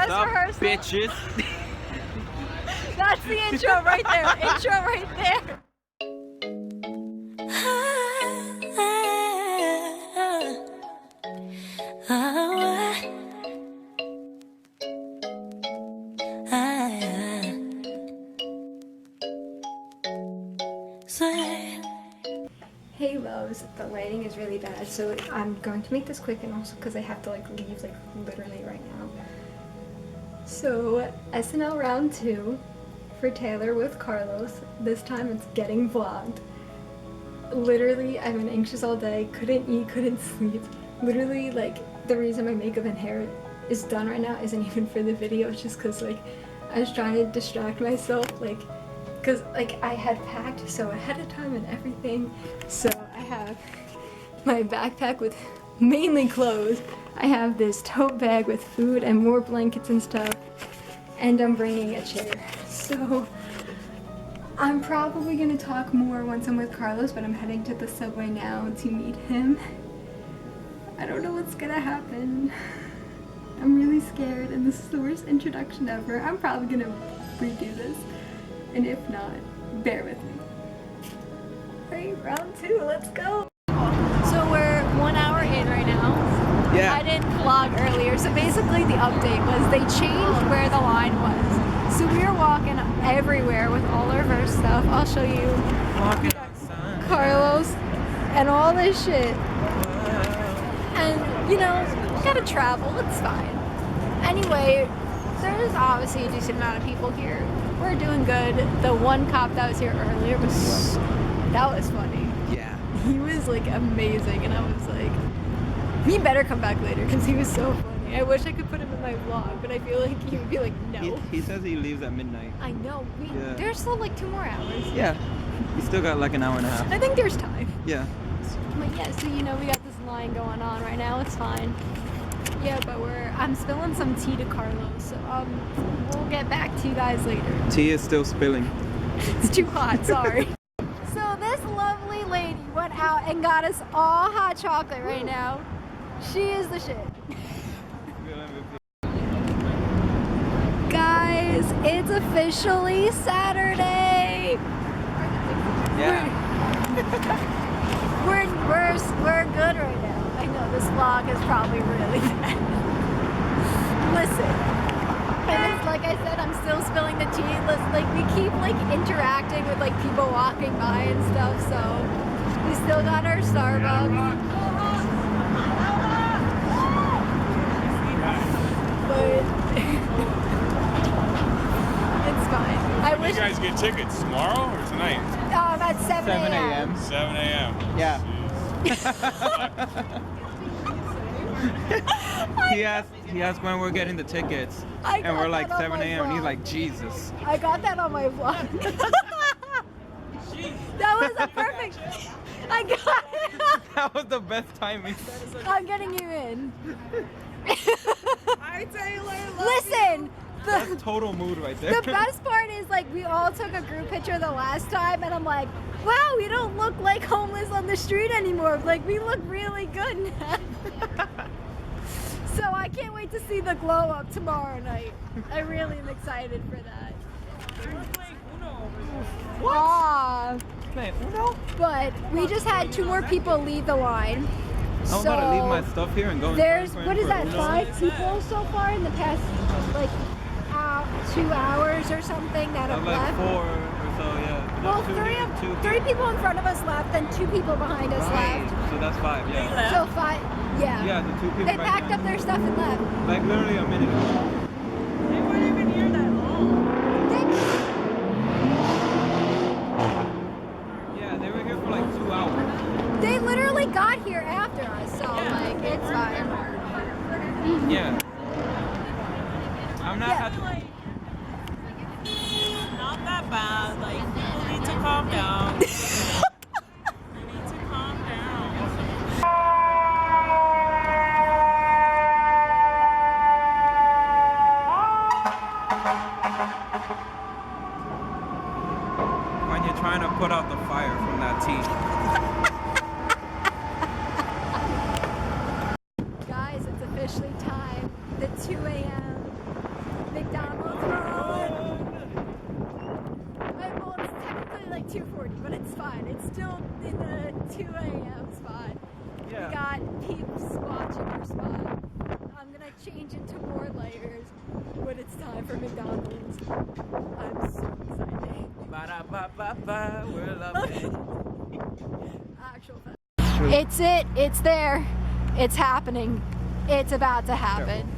Dress up, rehearsal. bitches? That's the intro right there. Intro right there. Hey loves, the lighting is really bad, so I'm going to make this quick, and also because I have to like leave like literally right now. So SNL round 2 for Taylor with Carlos. This time it's getting vlogged. Literally, I've been anxious all day, couldn't eat, couldn't sleep. Literally, like, the reason my makeup and hair is done right now isn't even for the video, it's just because like I was trying to distract myself, like because like I had packed so ahead of time and everything. So I have my backpack with mainly clothes. I have this tote bag with food and more blankets and stuff, and I'm bringing a chair. So I'm probably gonna talk more once I'm with Carlos, but I'm heading to the subway now to meet him. I don't know what's gonna happen. I'm really scared, and this is the worst introduction ever. I'm probably gonna redo this, and if not, bear with me. Alright, round 2, let's go! So we're 1 hour in right now. Yeah. I didn't vlog earlier, so basically the update was they changed where the line was. So we were walking everywhere with all of our stuff. I'll show you. Walking outside. Carlos and all this shit. And, you know, gotta travel, it's fine. Anyway, there's obviously a decent amount of people here. We're doing good. The one cop that was here earlier was funny. Yeah. He was like amazing, and I was like, he better come back later because he was so funny. I wish I could put him in my vlog, but I feel like he would be like, no. He says he leaves at midnight. I know. Yeah. There's still like 2 more hours. Yeah. We still got like an hour and a half. I think there's time. Yeah. But yeah, so you know we got this line going on right now. It's fine. Yeah, but I'm spilling some tea to Carlos, so we'll get back to you guys later. Tea is still spilling. It's too hot, sorry. So this lovely lady went out and got us all hot chocolate right now. She is the shit. Guys, it's officially Saturday. Yeah. We're good right now. I know this vlog is probably really bad. Listen, and it's like I said, I'm still spilling the tea. Like we keep like interacting with like people walking by and stuff. So we still got our Starbucks. But it's fine. I wish you guys get tickets tomorrow or tonight? At 7 a.m. 7 a.m. Yeah. he asked when we're getting the tickets, and we're like 7 a.m. and he's like, Jesus. I got that on my vlog. That was a perfect. I got it. That was the best timing. I'm getting you in. Hi Taylor. Listen. That's total mood right there. The best part is like we all took a group picture the last time, and I'm like, wow, we don't look like homeless on the street anymore. Like we look really good now. So I can't wait to see the glow up tomorrow night. I really am excited for that. What? Playing Uno? But we just had 2 more people leave the line. I'm about to leave my stuff here and go. There's, what is that, 5 people so far in the past, like, 2 hours or something that have like left? 4 or so, yeah. Well, Two here, two 3 people in front of us left, and 2 people behind us right. left. So that's 5, yeah. So 5, yeah. Yeah, the 2 people. They right packed now. up their stuff and left. Like literally a minute ago. They weren't even here that long. Yeah, they were here for like 2 hours. They literally got here after us, so like it's fine. Yeah. I'm not. Yeah. Not that bad. Like people need to calm down. They need to calm down. When you're trying to put out the fire from that tea. Guys, it's officially time. The 2 a.m. McDonald's run! Well, it's technically like 2:40, but it's fine. It's still in the 2 a.m. spot. Yeah. We got peeps watching our spot. I'm gonna change into more layers when it's time for McDonald's. I'm so excited. Ba-da-ba-ba-ba, we're loving. Actual fact. It's it. It's there. It's happening. It's about to happen.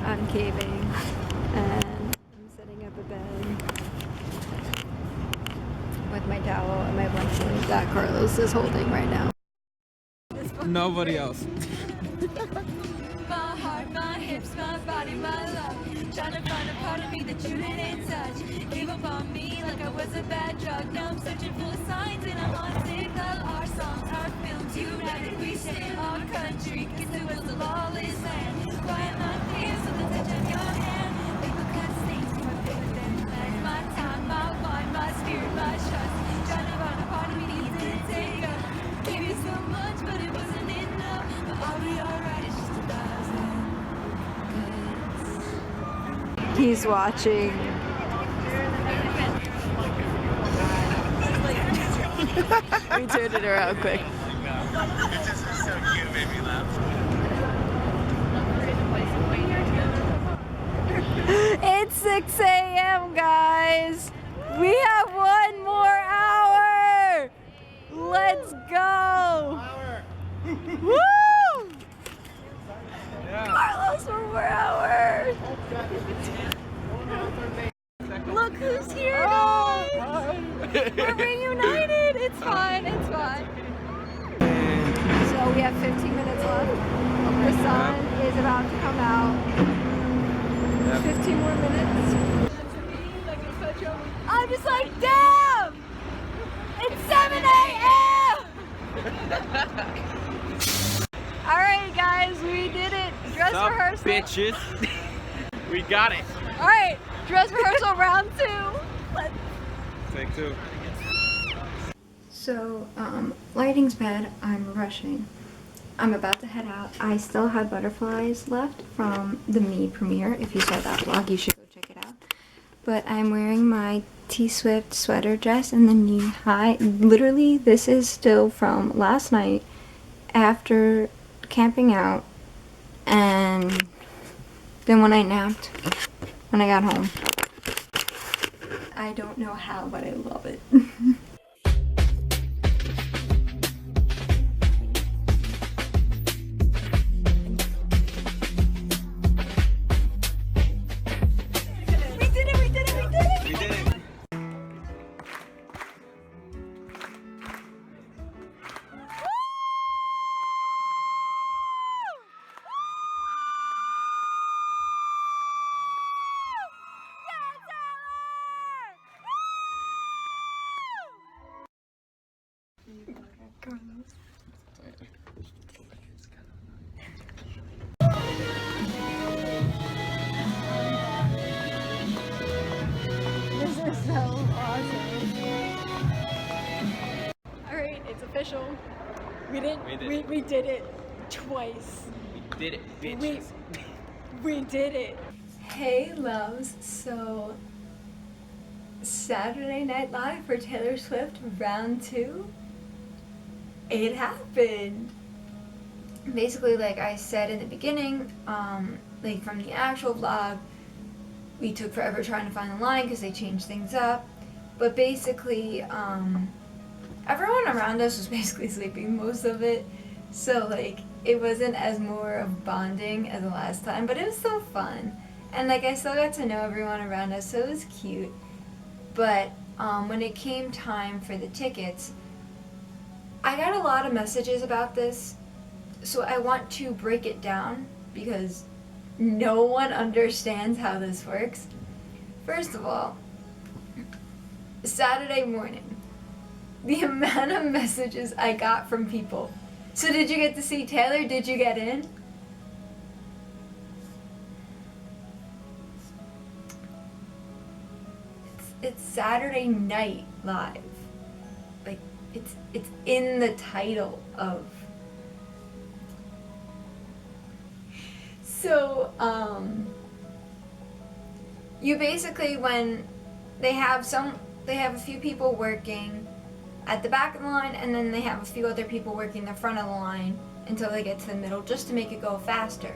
I'm caving and I'm setting up a bed with my towel and my blanket that Carlos is holding right now. Nobody else. My heart, my hips, my body, my love. Trying to find a part of me that you didn't touch. Gave up on me like I was a bad drug. Now I'm searching for signs in a haunted club. Our songs, our films, united we stand. Our country, cause it was a lawless land. Quiet my fears with the touch of your hand. Paper cut stains from my favorite then flag. My time, my mind, my spirit, my trust. Trying to find a part of me that you didn't take up. Gave you so much, but it wasn't enough. But I'll be alright, it's just 1,000. He's watching. We turned it around quick. It's just so cute, it made me laugh. It's 6 a.m. guys. We have one more hour. Let's go. Woo! Carlos, one more hour. Look who's here, guys. We're reunited. It's fine. It's fine. So we have 15 minutes left. The sun is about to come out. 15 more minutes. I'm just like, damn! It's 7 a.m. Alright guys, we did it. Dress rehearsal. Bitches. We got it. Alright, dress rehearsal round 2. Let's Take 2. So, lighting's bad. I'm rushing. I'm about to head out. I still had butterflies left from the Me premiere. If you saw that vlog, you should go check it out. But I'm wearing my T-Swift sweater dress and the knee high. Literally, this is still from last night after camping out and then when I napped when I got home. I don't know how, but I love it. This is so awesome. Alright, it's official. We did it twice. We did it, bitches. We did it. Hey loves, so Saturday Night Live for Taylor Swift round 2. It happened. Basically, like I said in the beginning, like from the actual vlog, we took forever trying to find the line because they changed things up. But basically, everyone around us was basically sleeping most of it. So like, it wasn't as more of bonding as the last time, but it was still fun. And like, I still got to know everyone around us, so it was cute. But when it came time for the tickets, I got a lot of messages about this, so I want to break it down because no one understands how this works. First of all, Saturday morning, the amount of messages I got from people. So did you get to see Taylor? Did you get in? It's Saturday night live. Like, It's in the title of. So, you basically, when they have a few people working at the back of the line, and then they have a few other people working the front of the line until they get to the middle, just to make it go faster.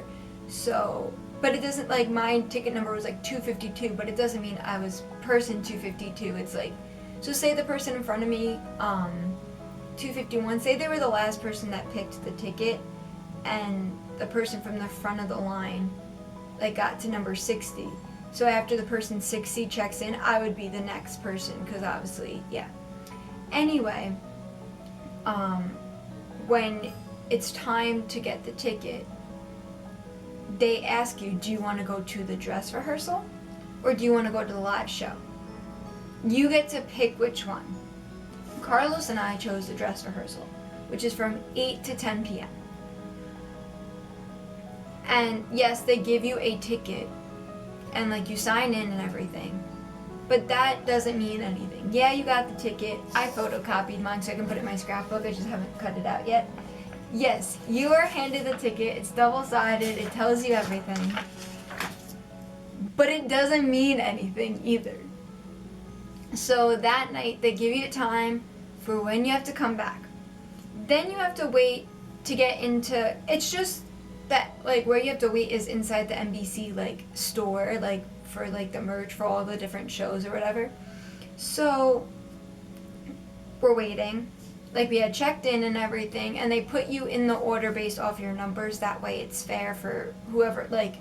So, but it doesn't, like, my ticket number was like 252, but it doesn't mean I was person 252. It's like, so say the person in front of me, 251, say they were the last person that picked the ticket, and the person from the front of the line, like, got to number 60. So after the person 60 checks in, I would be the next person, because obviously, yeah. Anyway, when it's time to get the ticket, they ask you, do you want to go to the dress rehearsal, or do you want to go to the live show? You get to pick which one. Carlos and I chose the dress rehearsal, which is from 8 to 10 p.m. And yes, they give you a ticket, and like you sign in and everything, but that doesn't mean anything. Yeah, you got the ticket. I photocopied mine so I can put it in my scrapbook. I just haven't cut it out yet. Yes, you are handed the ticket. It's double-sided. It tells you everything. But it doesn't mean anything either. So that night, they give you time for when you have to come back. Then you have to wait to get into, it's just that, like, where you have to wait is inside the NBC, like, store, like, for, like, the merch for all the different shows or whatever. So, we're waiting. Like, we had checked in and everything, and they put you in the order based off your numbers. That way it's fair for whoever, like,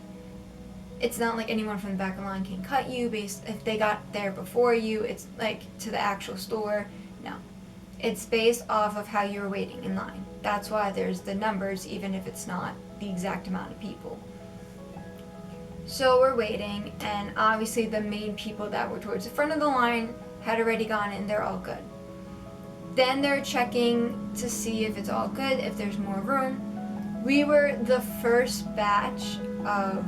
it's not like anyone from the back of the line can cut you based, if they got there before you, it's, like, to the actual store. No. It's based off of how you were waiting in line. That's why there's the numbers, even if it's not the exact amount of people. So we're waiting, and obviously the main people that were towards the front of the line had already gone in. They're all good. Then they're checking to see if it's all good, if there's more room. We were the first batch of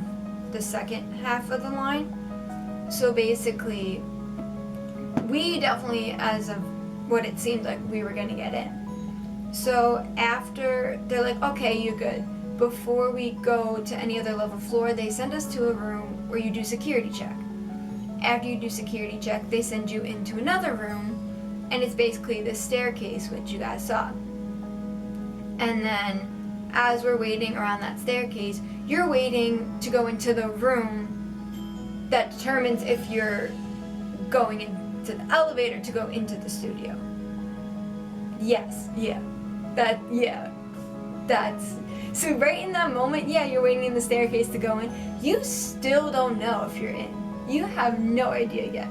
the second half of the line. So basically, we definitely, as of what it seemed like, we were gonna get in. So after, they're like, okay, you're good. Before we go to any other level floor, they send us to a room where you do security check. After you do security check, they send you into another room, and it's basically the staircase, which you guys saw. And then, as we're waiting around that staircase, you're waiting to go into the room that determines if you're going into the elevator to go into the studio. Yes, yeah. That's, so right in that moment, yeah, you're waiting in the staircase to go in. You still don't know if you're in. You have no idea yet.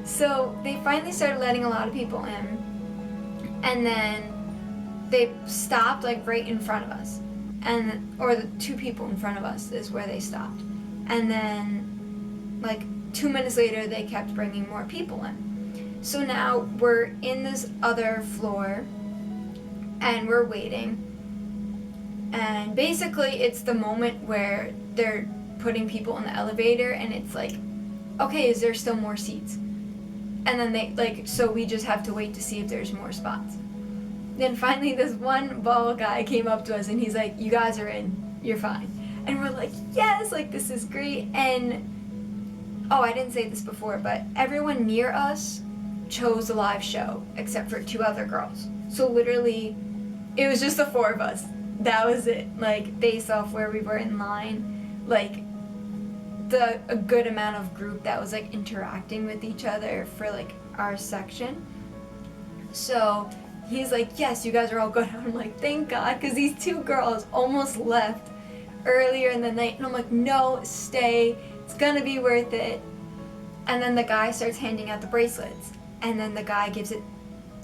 So they finally started letting a lot of people in, and then they stopped like right in front of us, and or the two people in front of us is where they stopped. And then like 2 minutes later, they kept bringing more people in. So now we're in this other floor, and we're waiting. And basically, it's the moment where they're putting people in the elevator, and it's like, okay, is there still more seats? And then they, like, so we just have to wait to see if there's more spots. Then finally, this one bald guy came up to us, and he's like, you guys are in, you're fine. And we're like, yes, like, this is great. And, oh, I didn't say this before, but everyone near us chose the live show, except for 2 other girls. So literally, it was just the 4 of us. That was it, like, based off where we were in line, like, a good amount of group that was, like, interacting with each other for, like, our section. So, he's like, yes, you guys are all good. I'm like, thank God, because these 2 girls almost left earlier in the night, and I'm like, no, stay, it's gonna be worth it. And then the guy starts handing out the bracelets, and then the guy gives it,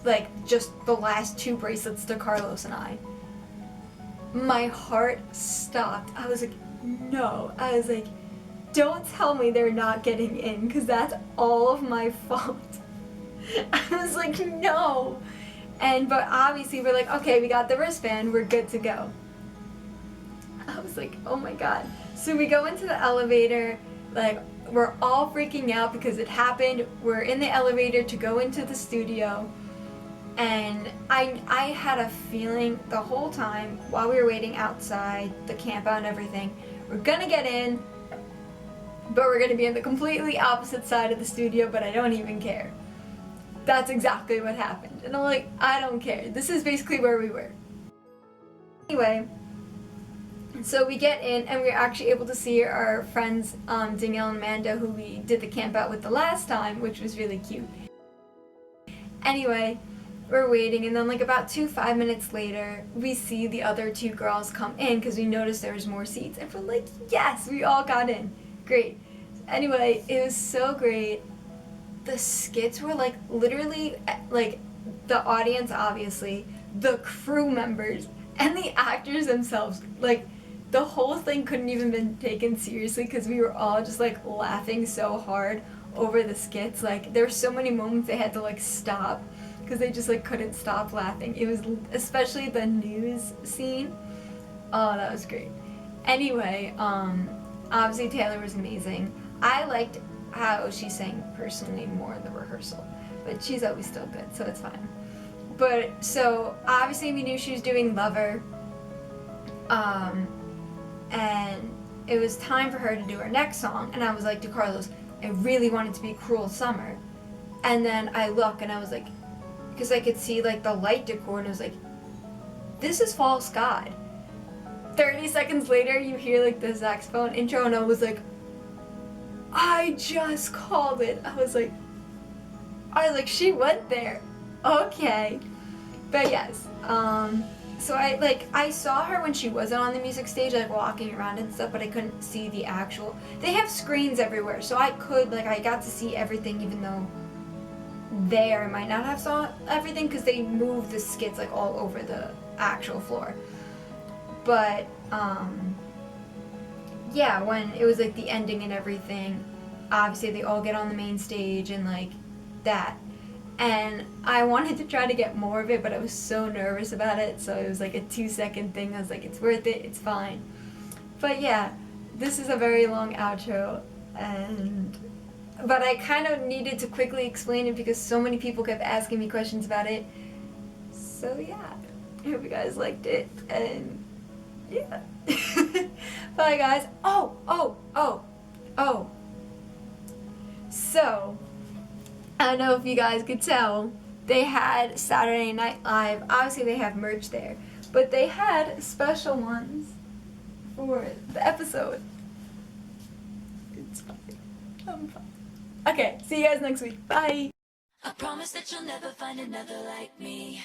like, just the last 2 bracelets to Carlos and I. My heart stopped. I was like, no. I was like, don't tell me they're not getting in, because that's all of my fault. I was like, no. But obviously we're like, okay, we got the wristband, we're good to go. I was like, oh my God. So we go into the elevator, like, we're all freaking out because it happened. We're in the elevator to go into the studio, And I had a feeling the whole time while we were waiting outside the camp out and everything, we're gonna get in, but we're gonna be on the completely opposite side of the studio, but I don't even care. That's exactly what happened. And I'm like, I don't care. This is basically where we were. Anyway, so we get in and we're actually able to see our friends Danielle and Amanda, who we did the camp out with the last time, which was really cute. Anyway, we're waiting, and then like about 5 minutes later, we see the other 2 girls come in because we noticed there was more seats, and we're like, yes, we all got in. Great. Anyway, it was so great. The skits were like literally like the audience, obviously, the crew members, and the actors themselves. Like the whole thing couldn't even been taken seriously because we were all just like laughing so hard over the skits. Like there were so many moments they had to like stop because they just like couldn't stop laughing. It was especially the news scene. Oh, that was great. Anyway, obviously Taylor was amazing. I liked how she sang personally more in the rehearsal, but she's always still good, so it's fine. But so obviously we knew she was doing Lover, and it was time for her to do her next song, and I was like to Carlos, I really want it to be Cruel Summer. And then I look and I was like, because I could see like the light decor, and I was like, this is False God. 30 seconds later you hear like the saxophone intro, and I was like, I just called it. I was like, she went there. Okay. But yes, so I saw her when she wasn't on the music stage, like walking around and stuff, but I couldn't see the actual, they have screens everywhere, so I got to see everything, even though there I might not have saw everything because they moved the skits like all over the actual floor. But yeah, when it was like the ending and everything, obviously they all get on the main stage and like that. And I wanted to try to get more of it, but I was so nervous about it, so it was like a 2-second thing. I was like, it's worth it, it's fine. But yeah, this is a very long outro, but I kind of needed to quickly explain it because so many people kept asking me questions about it. So yeah, I hope you guys liked it, and yeah. Bye guys. Oh. So, I don't know if you guys could tell, they had Saturday Night Live. Obviously they have merch there, but they had special ones for the episode. It's fine. I'm fine. Okay, see you guys next week. Bye. I promise that you'll never find another like me.